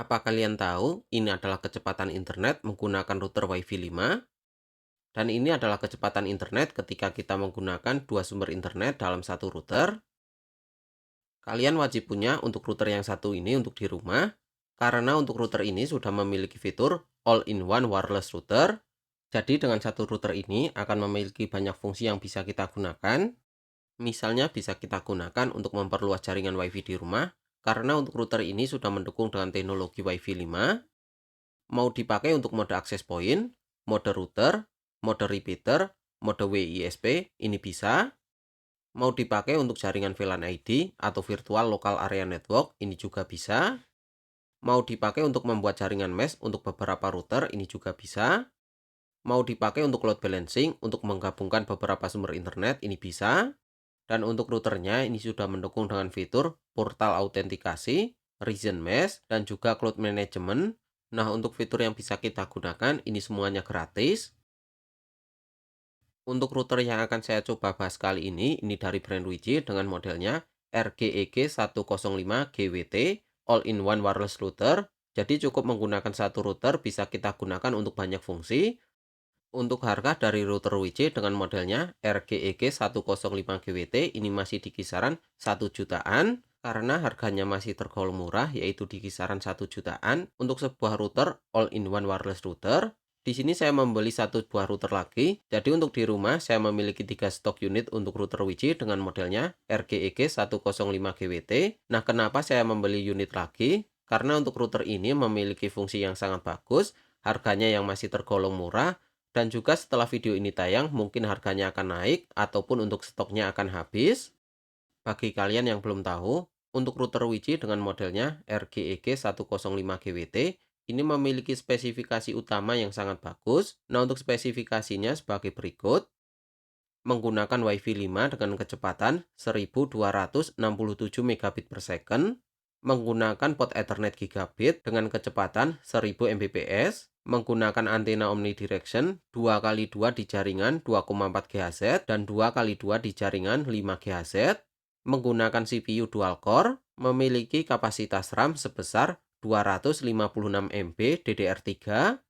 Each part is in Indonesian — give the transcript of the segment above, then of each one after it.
Apa kalian tahu ini adalah kecepatan internet menggunakan router WiFi 5? Dan ini adalah kecepatan internet ketika kita menggunakan dua sumber internet dalam satu router. Kalian wajib punya untuk router yang satu ini untuk di rumah, karena untuk router ini sudah memiliki fitur All-in-One Wireless Router. Jadi dengan satu router ini akan memiliki banyak fungsi yang bisa kita gunakan. Misalnya bisa kita gunakan untuk memperluas jaringan WiFi di rumah, karena untuk router ini sudah mendukung dengan teknologi WiFi 5. Mau dipakai untuk mode access point, mode router, mode repeater, mode WISP, ini bisa. Mau dipakai untuk jaringan VLAN ID atau Virtual Local Area Network, ini juga bisa. Mau dipakai untuk membuat jaringan mesh untuk beberapa router, ini juga bisa. Mau dipakai untuk load balancing, untuk menggabungkan beberapa sumber internet, ini bisa. Dan untuk routernya, ini sudah mendukung dengan fitur portal autentikasi, region mesh, dan juga cloud management. Nah, untuk fitur yang bisa kita gunakan, ini semuanya gratis. Untuk router yang akan saya coba bahas kali ini dari brand Wiji dengan modelnya RGEG105GWT All-in-One Wireless Router. Jadi cukup menggunakan satu router bisa kita gunakan untuk banyak fungsi. Untuk harga dari router Wiji dengan modelnya RGEG105GWT ini masih di kisaran 1 jutaan. Karena harganya masih tergolong murah, yaitu di kisaran 1 jutaan untuk sebuah router all-in-one wireless router. Di sini saya membeli satu buah router lagi. Jadi untuk di rumah saya memiliki 3 stok unit untuk router Wiji dengan modelnya RGEG105GWT. Nah, kenapa saya membeli unit lagi? Karena untuk router ini memiliki fungsi yang sangat bagus, harganya yang masih tergolong murah, dan juga setelah video ini tayang mungkin harganya akan naik ataupun untuk stoknya akan habis. Bagi kalian yang belum tahu, untuk router Wiji dengan modelnya RGEG105GWT ini memiliki spesifikasi utama yang sangat bagus. Nah, untuk spesifikasinya sebagai berikut. Menggunakan WiFi 5 dengan kecepatan 1267 megabit per second, menggunakan port Ethernet gigabit dengan kecepatan 1000 Mbps, menggunakan antena omnidirection 2x2 di jaringan 2,4 GHz dan 2x2 di jaringan 5 GHz, menggunakan CPU dual core, memiliki kapasitas RAM sebesar 256 MB DDR3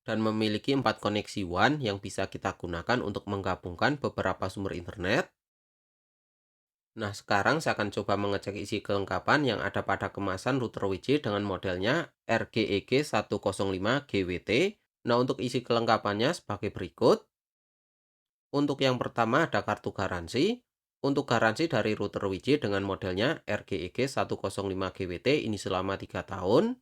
dan memiliki 4 koneksi WAN yang bisa kita gunakan untuk menggabungkan beberapa sumber internet. Nah, sekarang saya akan coba mengecek isi kelengkapan yang ada pada kemasan router Wiji dengan modelnya RGEG105GWT. Nah, untuk isi kelengkapannya sebagai berikut. Untuk yang pertama ada kartu garansi. Untuk garansi dari router Wiji dengan modelnya RGEG105GWT ini selama 3 tahun.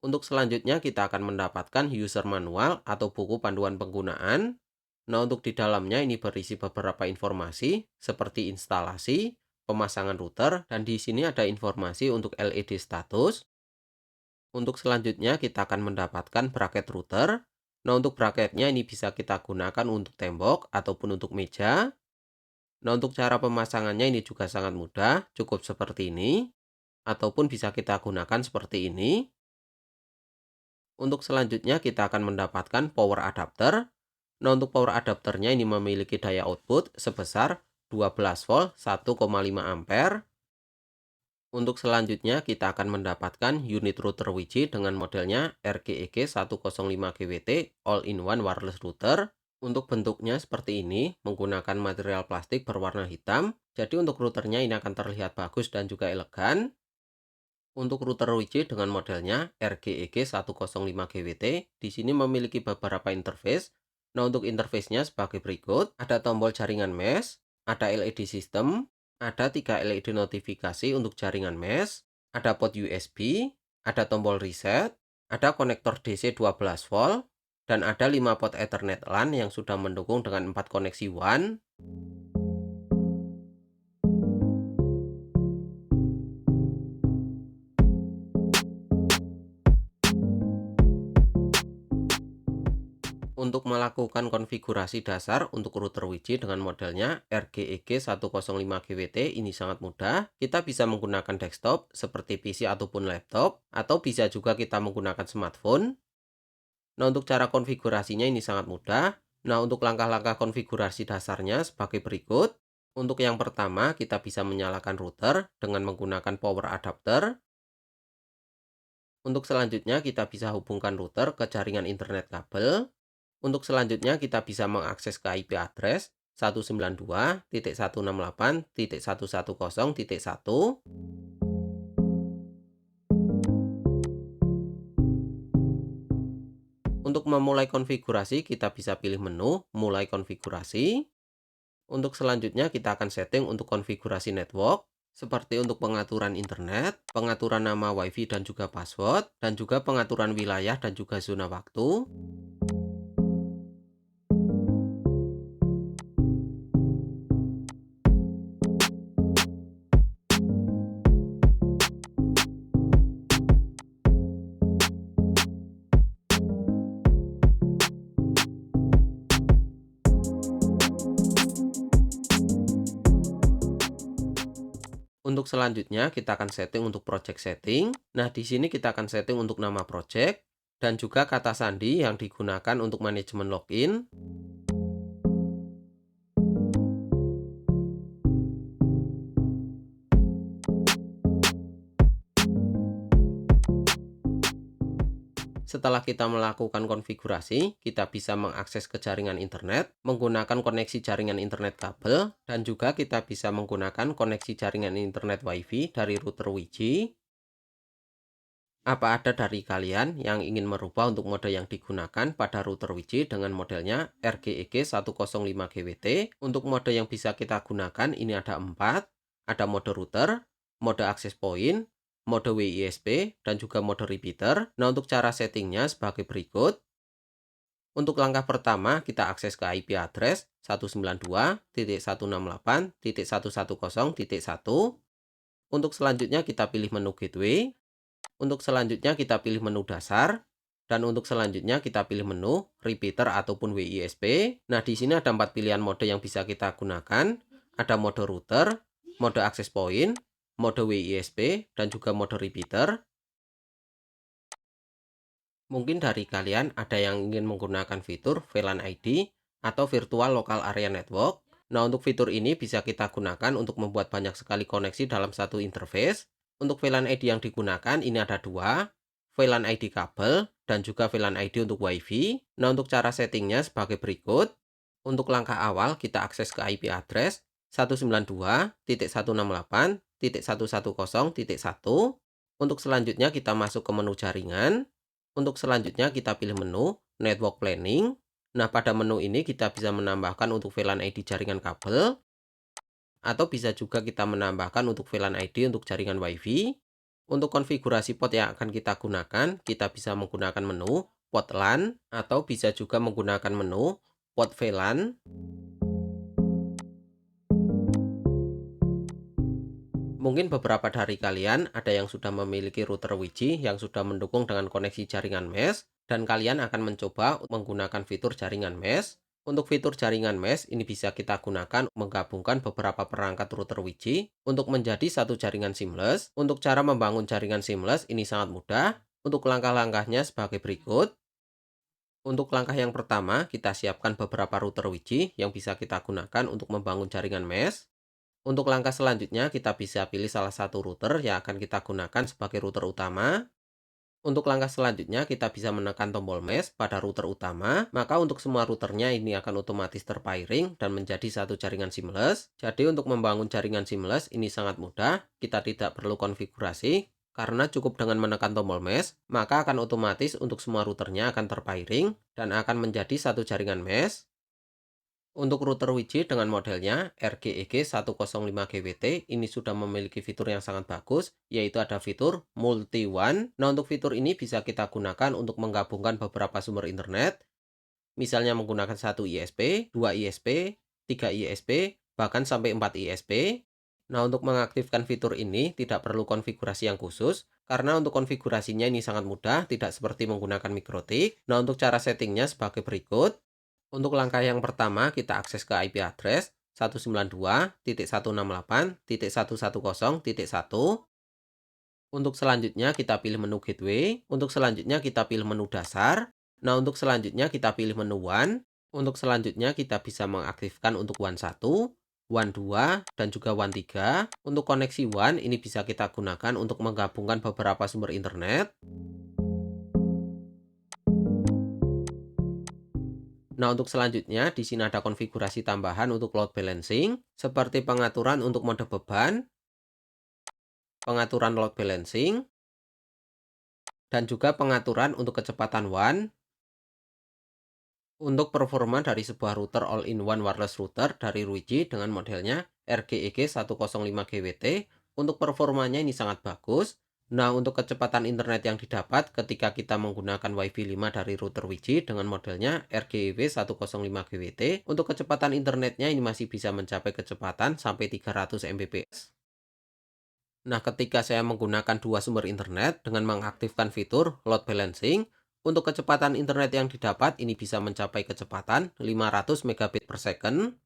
Untuk selanjutnya kita akan mendapatkan user manual atau buku panduan penggunaan. Nah, untuk di dalamnya ini berisi beberapa informasi seperti instalasi, pemasangan router, dan di sini ada informasi untuk LED status. Untuk selanjutnya kita akan mendapatkan bracket router. Nah, untuk bracketnya ini bisa kita gunakan untuk tembok ataupun untuk meja. Nah, untuk cara pemasangannya ini juga sangat mudah, cukup seperti ini, ataupun bisa kita gunakan seperti ini. Untuk selanjutnya kita akan mendapatkan power adapter. Nah, untuk power adapternya ini memiliki daya output sebesar 12 volt 1,5 ampere. Untuk selanjutnya kita akan mendapatkan unit router Wiji dengan modelnya RGEG105GWT All-in-One Wireless Router. Untuk bentuknya seperti ini, menggunakan material plastik berwarna hitam. Jadi untuk routernya ini akan terlihat bagus dan juga elegan. Untuk router Wiji dengan modelnya RGEG105GWT, di sini memiliki beberapa interface. Nah, untuk interface-nya sebagai berikut, ada tombol jaringan mesh, ada LED system, ada 3 LED notifikasi untuk jaringan mesh, ada port USB, ada tombol reset, ada konektor DC 12 volt, dan ada 5 port Ethernet LAN yang sudah mendukung dengan 4 koneksi WAN. Untuk melakukan konfigurasi dasar untuk router Wiji dengan modelnya RGEG105GWT ini sangat mudah. Kita bisa menggunakan desktop seperti PC ataupun laptop, atau bisa juga kita menggunakan smartphone. Nah, untuk cara konfigurasinya ini sangat mudah. Nah, untuk langkah-langkah konfigurasi dasarnya sebagai berikut. Untuk yang pertama, kita bisa menyalakan router dengan menggunakan power adapter. Untuk selanjutnya kita bisa hubungkan router ke jaringan internet kabel. Untuk selanjutnya kita bisa mengakses ke IP address 192.168.110.1. Untuk memulai konfigurasi, kita bisa pilih menu Mulai Konfigurasi. Untuk selanjutnya, kita akan setting untuk konfigurasi network, seperti untuk pengaturan internet, pengaturan nama WiFi dan juga password, dan juga pengaturan wilayah dan juga zona waktu. Untuk selanjutnya, kita akan setting untuk project setting. Nah, di sini kita akan setting untuk nama project, dan juga kata sandi yang digunakan untuk manajemen login. Setelah kita melakukan konfigurasi, kita bisa mengakses ke jaringan internet, menggunakan koneksi jaringan internet kabel, dan juga kita bisa menggunakan koneksi jaringan internet WiFi dari router Wi-Fi. Apa ada dari kalian yang ingin merubah untuk mode yang digunakan pada router Wi-Fi dengan modelnya RGEG 105GWT? Untuk mode yang bisa kita gunakan ini ada 4, ada mode router, mode access point, mode WISP, dan juga mode repeater. Nah, untuk cara settingnya sebagai berikut. Untuk langkah pertama, kita akses ke IP address 192.168.110.1. Untuk selanjutnya kita pilih menu gateway. Untuk selanjutnya kita pilih menu dasar. Dan untuk selanjutnya kita pilih menu repeater ataupun WISP. Nah, di sini ada 4 pilihan mode yang bisa kita gunakan. Ada mode router, mode access point, mode WISP, dan juga mode repeater. Mungkin dari kalian ada yang ingin menggunakan fitur VLAN ID atau Virtual Local Area Network. Nah, untuk fitur ini bisa kita gunakan untuk membuat banyak sekali koneksi dalam satu interface. Untuk VLAN ID yang digunakan ini ada 2, VLAN ID kabel dan juga VLAN ID untuk WiFi. Nah, untuk cara settingnya sebagai berikut. Untuk langkah awal kita akses ke IP address 192.168.110.1. Untuk selanjutnya kita masuk ke menu jaringan. Untuk selanjutnya kita pilih menu Network Planning. Nah, pada menu ini kita bisa menambahkan untuk VLAN ID jaringan kabel, atau bisa juga kita menambahkan untuk VLAN ID untuk jaringan WiFi. Untuk konfigurasi port yang akan kita gunakan, kita bisa menggunakan menu port LAN, atau bisa juga menggunakan menu port VLAN. Mungkin beberapa dari kalian ada yang sudah memiliki router Wi-Fi yang sudah mendukung dengan koneksi jaringan mesh, dan kalian akan mencoba menggunakan fitur jaringan mesh. Untuk fitur jaringan mesh ini bisa kita gunakan menggabungkan beberapa perangkat router Wi-Fi untuk menjadi satu jaringan seamless. Untuk cara membangun jaringan seamless ini sangat mudah. Untuk langkah-langkahnya sebagai berikut. Untuk langkah yang pertama, kita siapkan beberapa router Wi-Fi yang bisa kita gunakan untuk membangun jaringan mesh. Untuk langkah selanjutnya, kita bisa pilih salah satu router yang akan kita gunakan sebagai router utama. Untuk langkah selanjutnya, kita bisa menekan tombol mesh pada router utama. Maka untuk semua routernya ini akan otomatis terpairing dan menjadi satu jaringan seamless. Jadi untuk membangun jaringan seamless ini sangat mudah. Kita tidak perlu konfigurasi, karena cukup dengan menekan tombol mesh, maka akan otomatis untuk semua routernya akan terpairing dan akan menjadi satu jaringan mesh. Untuk router Wi-Fi dengan modelnya RGEG 105GWT ini sudah memiliki fitur yang sangat bagus, yaitu ada fitur Multi WAN. Nah, untuk fitur ini bisa kita gunakan untuk menggabungkan beberapa sumber internet, misalnya menggunakan 1 ISP, 2 ISP, 3 ISP, bahkan sampai 4 ISP. Nah, untuk mengaktifkan fitur ini tidak perlu konfigurasi yang khusus, karena untuk konfigurasinya ini sangat mudah, tidak seperti menggunakan MikroTik. Nah, untuk cara settingnya sebagai berikut. Untuk langkah yang pertama, kita akses ke IP address 192.168.110.1. Untuk selanjutnya kita pilih menu gateway. Untuk selanjutnya kita pilih menu dasar. Nah, untuk selanjutnya kita pilih menu WAN. Untuk selanjutnya kita bisa mengaktifkan untuk WAN 1, WAN 2, dan juga WAN 3. Untuk koneksi WAN ini bisa kita gunakan untuk menggabungkan beberapa sumber internet. Nah, untuk selanjutnya di sini ada konfigurasi tambahan untuk load balancing, seperti pengaturan untuk mode beban, pengaturan load balancing, dan juga pengaturan untuk kecepatan WAN. Untuk performa dari sebuah router all-in-one wireless router dari Ruiji dengan modelnya RGEG 105 GWT, untuk performanya ini sangat bagus. Nah, untuk kecepatan internet yang didapat ketika kita menggunakan WiFi 5 dari router Ruiji dengan modelnya RGEW 105 GWT, untuk kecepatan internetnya ini masih bisa mencapai kecepatan sampai 300 Mbps. Nah, ketika saya menggunakan dua sumber internet dengan mengaktifkan fitur load balancing, untuk kecepatan internet yang didapat ini bisa mencapai kecepatan 500 megabit per second.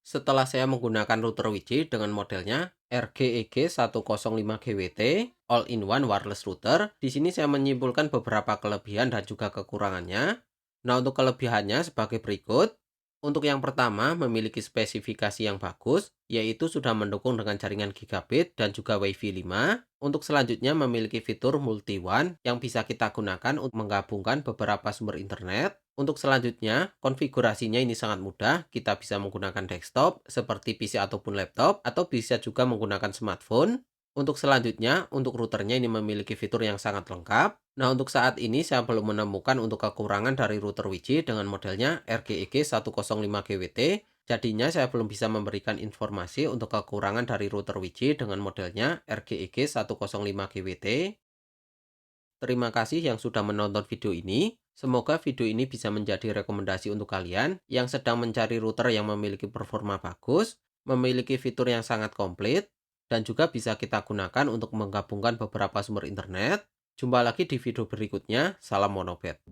Setelah saya menggunakan router Wi-Fi dengan modelnya RGEG 105 GWT All-in-One Wireless Router, di sini saya menyimpulkan beberapa kelebihan dan juga kekurangannya. Nah, untuk kelebihannya sebagai berikut. Untuk yang pertama, memiliki spesifikasi yang bagus, yaitu sudah mendukung dengan jaringan gigabit dan juga Wi-Fi 5. Untuk selanjutnya, memiliki fitur multi-WAN yang bisa kita gunakan untuk menggabungkan beberapa sumber internet. Untuk selanjutnya, konfigurasinya ini sangat mudah. Kita bisa menggunakan desktop seperti PC ataupun laptop, atau bisa juga menggunakan smartphone. Untuk selanjutnya, untuk routernya ini memiliki fitur yang sangat lengkap. Nah, untuk saat ini saya belum menemukan untuk kekurangan dari router Wi-Fi dengan modelnya RGEG 105 GWT. Jadinya saya belum bisa memberikan informasi untuk kekurangan dari router Wi-Fi dengan modelnya RGEG 105 GWT. Terima kasih yang sudah menonton video ini. Semoga video ini bisa menjadi rekomendasi untuk kalian yang sedang mencari router yang memiliki performa bagus, memiliki fitur yang sangat komplit, dan juga bisa kita gunakan untuk menggabungkan beberapa sumber internet. Jumpa lagi di video berikutnya. Salam Monobet.